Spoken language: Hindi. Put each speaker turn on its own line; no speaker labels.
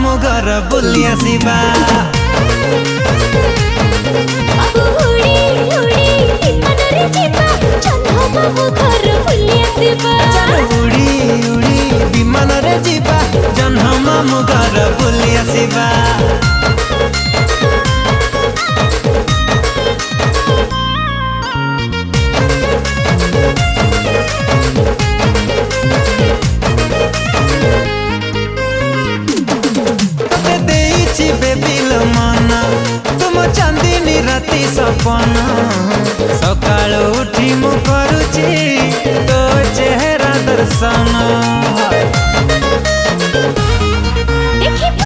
मामू घर बुली आसिबा।
अब उड़ी उड़ी विमानरे जिबा जह्न मामू घर बुली आसिबा।
उड़ी उड़ी विमान रे जिबा जह्न मामू घर बुली आसिबा। तुम चांदनी राति सपना सकाल उठी मु करुची तो चेहरा दर्शन।